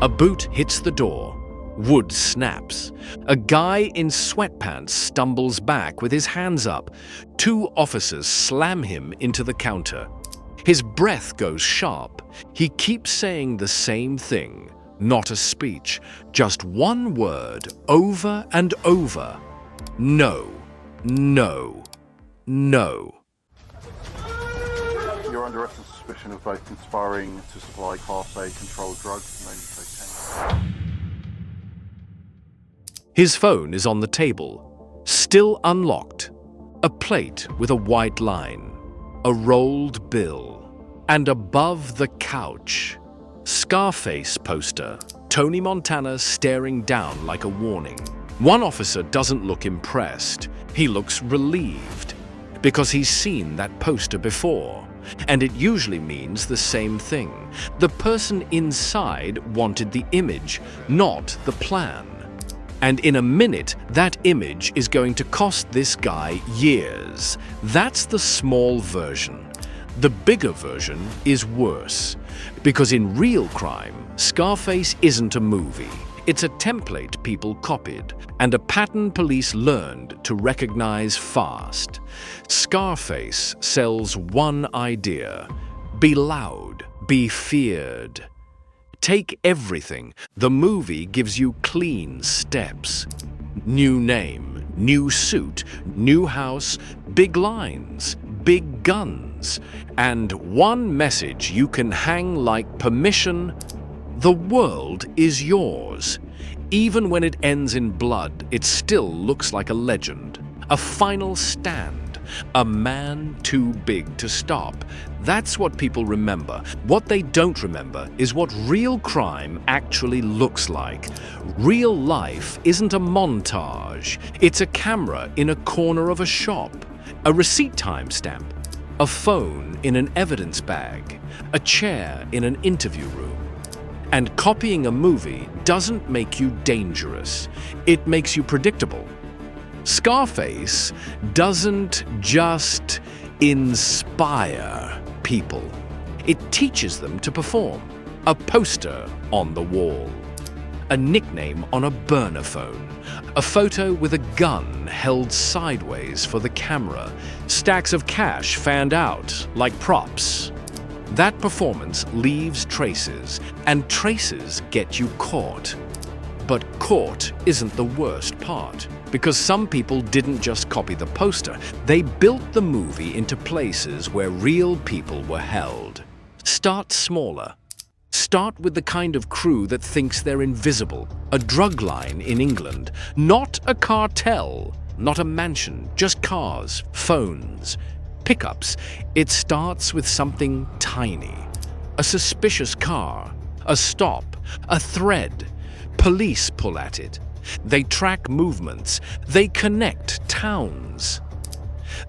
A boot hits the door. Wood snaps. A guy in sweatpants stumbles back with his hands up. Two officers slam him into the counter. His breath goes sharp. He keeps saying the same thing. Not a speech, just one word over and over. No, no, no. You're under arrest on suspicion of both conspiring to supply Class A controlled drugs, mainly cocaine. His phone is on the table, still unlocked. A plate with a white line, a rolled bill, and above the couch, Scarface poster, Tony Montana staring down like a warning. One officer doesn't look impressed. He looks relieved because he's seen that poster before, and it usually means the same thing. The person inside wanted the image, not the plan. And in a minute, that image is going to cost this guy years. That's the small version. The bigger version is worse, because in real crime, Scarface isn't a movie. It's a template people copied, and a pattern police learned to recognize fast. Scarface sells one idea: be loud, be feared. Take everything. The movie gives you clean steps. New name, new suit, new house, big lines, big guns, and one message you can hang like permission: the world is yours. Even when it ends in blood, it still looks like a legend. A final stand. A man too big to stop. That's what people remember. What they don't remember is what real crime actually looks like. Real life isn't a montage. It's a camera in a corner of a shop, a receipt timestamp, a phone in an evidence bag, a chair in an interview room. And copying a movie doesn't make you dangerous. It makes you predictable. Scarface doesn't just inspire people. It teaches them to perform. A poster on the wall. A nickname on a burner phone. A photo with a gun held sideways for the camera. Stacks of cash fanned out like props. That performance leaves traces, and traces get you caught. But caught isn't the worst part, because some people didn't just copy the poster. They built the movie into places where real people were held. Start smaller. Start with the kind of crew that thinks they're invisible. A drug line in England, not a cartel, not a mansion, just cars, phones, pickups. It starts with something tiny. A suspicious car, a stop, a thread. Police pull at it. They track movements. They connect towns.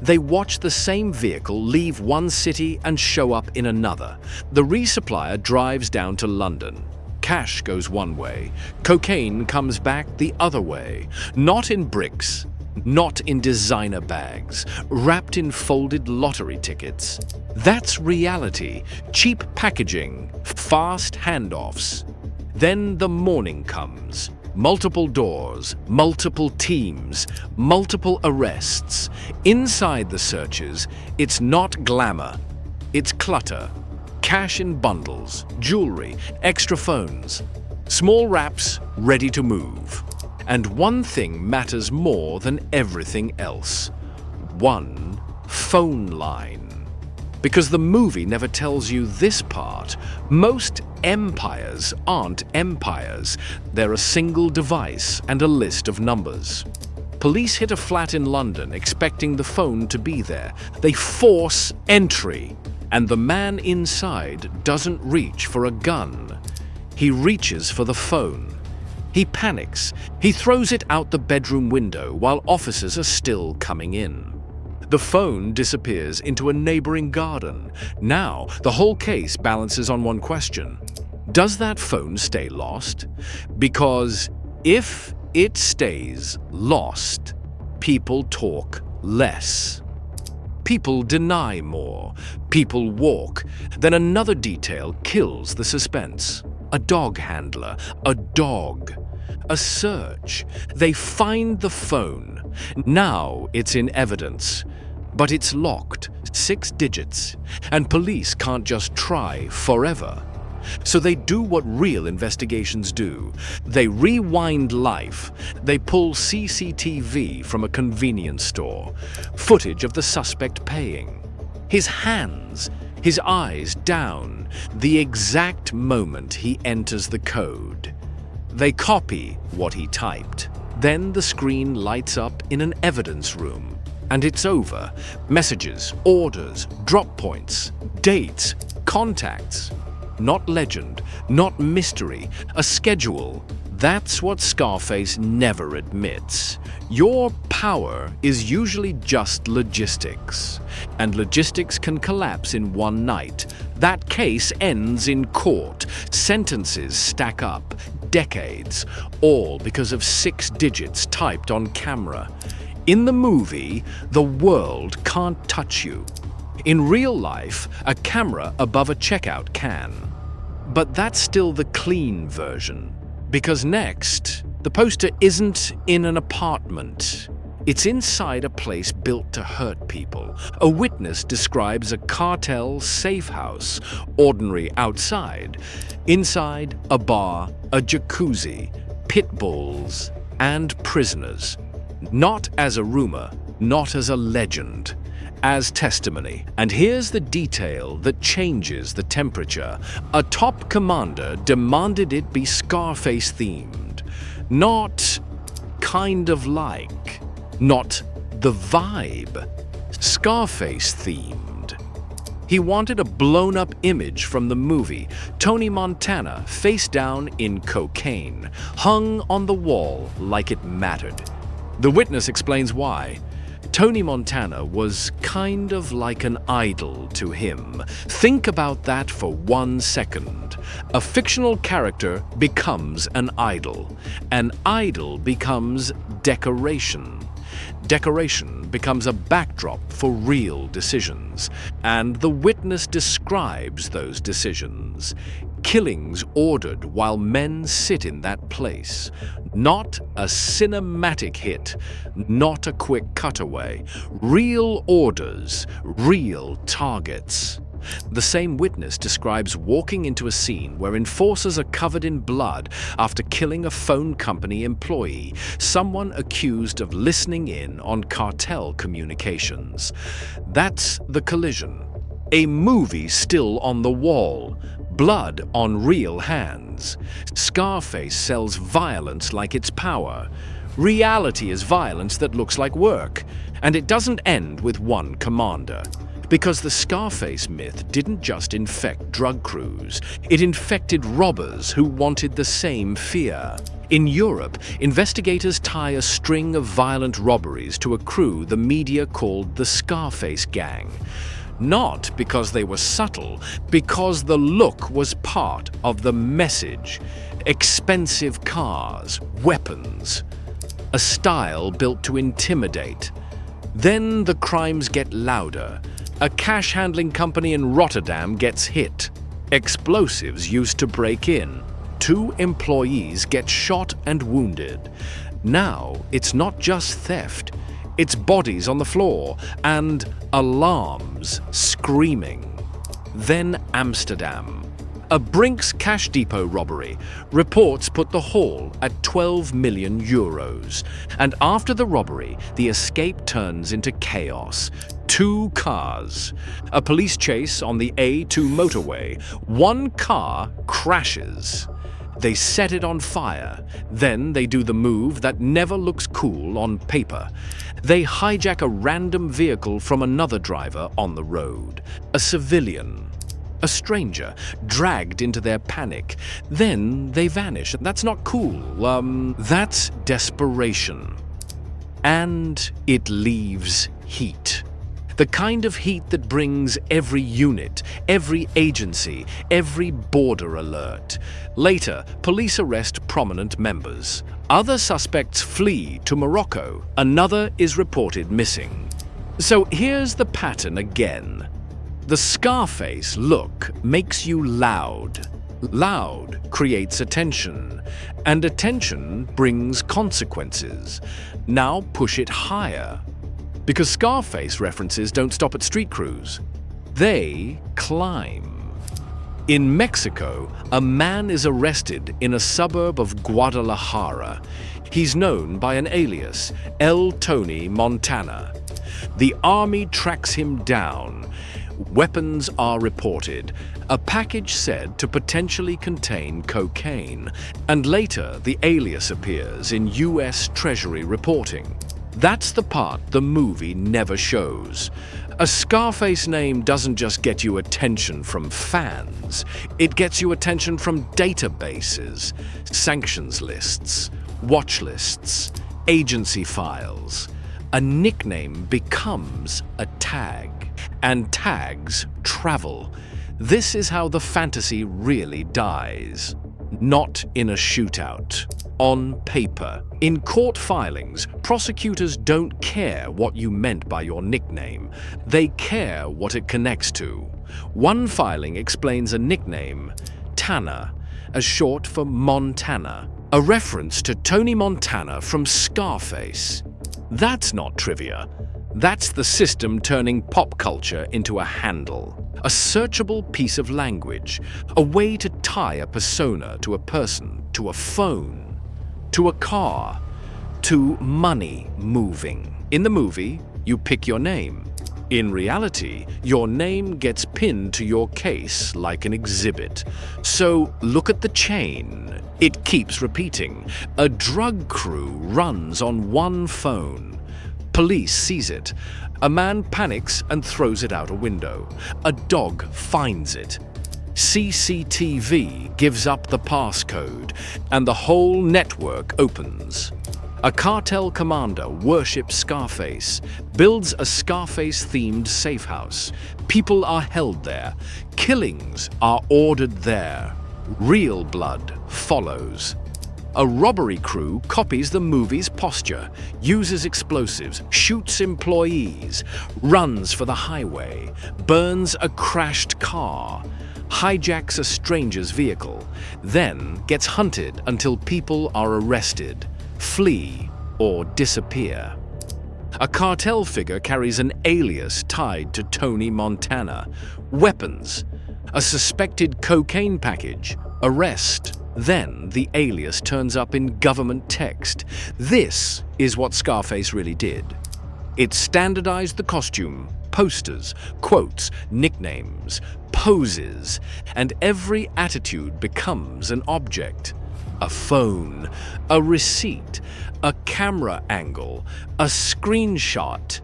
They watch the same vehicle leave one city and show up in another. The resupplier drives down to London. Cash goes one way. Cocaine comes back the other way. Not in bricks. Not in designer bags, wrapped in folded lottery tickets. That's reality. Cheap packaging, fast handoffs. Then the morning comes. Multiple doors, multiple teams, multiple arrests. Inside the searches, it's not glamour. It's clutter. Cash in bundles, jewelry, extra phones. Small wraps ready to move. And one thing matters more than everything else. One phone line. Because the movie never tells you this part. Most empires aren't empires. They're a single device and a list of numbers. Police hit a flat in London expecting the phone to be there. They force entry, and the man inside doesn't reach for a gun. He reaches for the phone. He panics. He throws it out the bedroom window while officers are still coming in. The phone disappears into a neighboring garden. Now, the whole case balances on one question. Does that phone stay lost? Because if it stays lost, people talk less. People deny more. People walk. Then another detail kills the suspense. a dog handler, a dog. A search. They find the phone. Now it's in evidence. But it's locked, 6 digits, and police can't just try forever. So they do what real investigations do. They rewind life. They pull CCTV from a convenience store. Footage of the suspect paying. His hands, his eyes down, the exact moment he enters the code. They copy what he typed. Then the screen lights up in an evidence room. And it's over. Messages, orders, drop points, dates, contacts. Not legend, not mystery, a schedule. That's what Scarface never admits. Your power is usually just logistics. And logistics can collapse in one night. That case ends in court. Sentences stack up. Decades. All because of 6 digits typed on camera. In the movie, the world can't touch you. In real life, a camera above a checkout can. But that's still the clean version. Because next, the poster isn't in an apartment. It's inside a place built to hurt people. A witness describes a cartel safe house, ordinary outside. Inside, a bar, a jacuzzi, pit bulls, and prisoners. Not as a rumor, not as a legend, as testimony. And here's the detail that changes the temperature. A top commander demanded it be Scarface themed. Not kind of like. Not the vibe. Scarface themed. He wanted a blown-up image from the movie, Tony Montana face down in cocaine, hung on the wall like it mattered. The witness explains why. Tony Montana was kind of like an idol to him. Think about that for 1 second. A fictional character becomes an idol. An idol becomes decoration. Decoration becomes a backdrop for real decisions, and the witness describes those decisions. Killings ordered while men sit in that place. Not a cinematic hit, not a quick cutaway. Real orders, real targets. The same witness describes walking into a scene where enforcers are covered in blood after killing a phone company employee, someone accused of listening in on cartel communications. That's the collision. A movie still on the wall. Blood on real hands. Scarface sells violence like it's power. Reality is violence that looks like work. And it doesn't end with one commander. Because the Scarface myth didn't just infect drug crews. It infected robbers who wanted the same fear. In Europe, investigators tie a string of violent robberies to a crew the media called the Scarface Gang. Not because they were subtle, because the look was part of the message. Expensive cars, weapons. A style built to intimidate. Then the crimes get louder. A cash handling company in Rotterdam gets hit. Explosives used to break in. 2 employees get shot and wounded. Now it's not just theft. It's bodies on the floor and alarms screaming. Then Amsterdam. A Brinks cash depot robbery. Reports put the haul at 12 million euros. And after the robbery, the escape turns into chaos. 2 cars. A police chase on the A2 motorway. 1 car crashes. They set it on fire. Then they do the move that never looks cool on paper. They hijack a random vehicle from another driver on the road. A civilian. A stranger, dragged into their panic. Then they vanish. That's not cool. That's desperation. And it leaves heat. The kind of heat that brings every unit, every agency, every border alert. Later, police arrest prominent members. Other suspects flee to Morocco. Another is reported missing. So here's the pattern again. The Scarface look makes you loud. Loud creates attention, and attention brings consequences. Now push it higher. Because Scarface references don't stop at street crews. They climb. In Mexico, a man is arrested in a suburb of Guadalajara. He's known by an alias, El Tony Montana. The army tracks him down. Weapons are reported. A package said to potentially contain cocaine. And later, the alias appears in US Treasury reporting. That's the part the movie never shows. A Scarface name doesn't just get you attention from fans. It gets you attention from databases, sanctions lists, watch lists, agency files. A nickname becomes a tag, and tags travel. This is how the fantasy really dies. Not in a shootout. On paper. In court filings, prosecutors don't care what you meant by your nickname. They care what it connects to. One filing explains a nickname, Tana, as short for Montana, a reference to Tony Montana from Scarface. That's not trivia. That's the system turning pop culture into a handle. A searchable piece of language, a way to tie a persona to a person, to a phone, to a car, to money moving. In the movie, you pick your name. In reality, your name gets pinned to your case like an exhibit. So look at the chain. It keeps repeating. A drug crew runs on one phone. Police sees it. A man panics and throws it out a window. A dog finds it. CCTV gives up the passcode, and the whole network opens. A cartel commander worships Scarface, builds a Scarface-themed safe house. People are held there. Killings are ordered there. Real blood follows. A robbery crew copies the movie's posture, uses explosives, shoots employees, runs for the highway, burns a crashed car, hijacks a stranger's vehicle, then gets hunted until people are arrested, flee, or disappear. A cartel figure carries an alias tied to Tony Montana. Weapons, a suspected cocaine package, arrest. Then the alias turns up in government text. This is what Scarface really did. It standardized the costume, posters, quotes, nicknames, poses, and every attitude becomes an object. A phone, a receipt, a camera angle, a screenshot.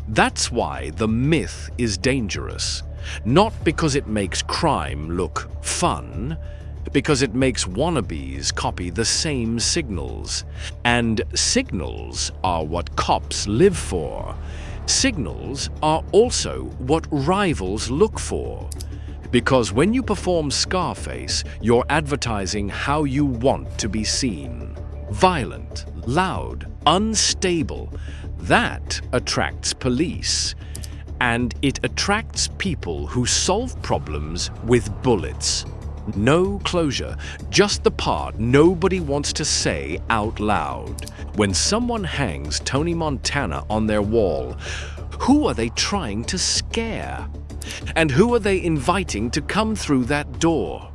That's why the myth is dangerous. Not because it makes crime look fun, because it makes wannabes copy the same signals. And signals are what cops live for. Signals are also what rivals look for. Because when you perform Scarface, you're advertising how you want to be seen. Violent, loud, unstable. That attracts police. And it attracts people who solve problems with bullets. No closure, just the part nobody wants to say out loud. When someone hangs Tony Montana on their wall, who are they trying to scare? And who are they inviting to come through that door?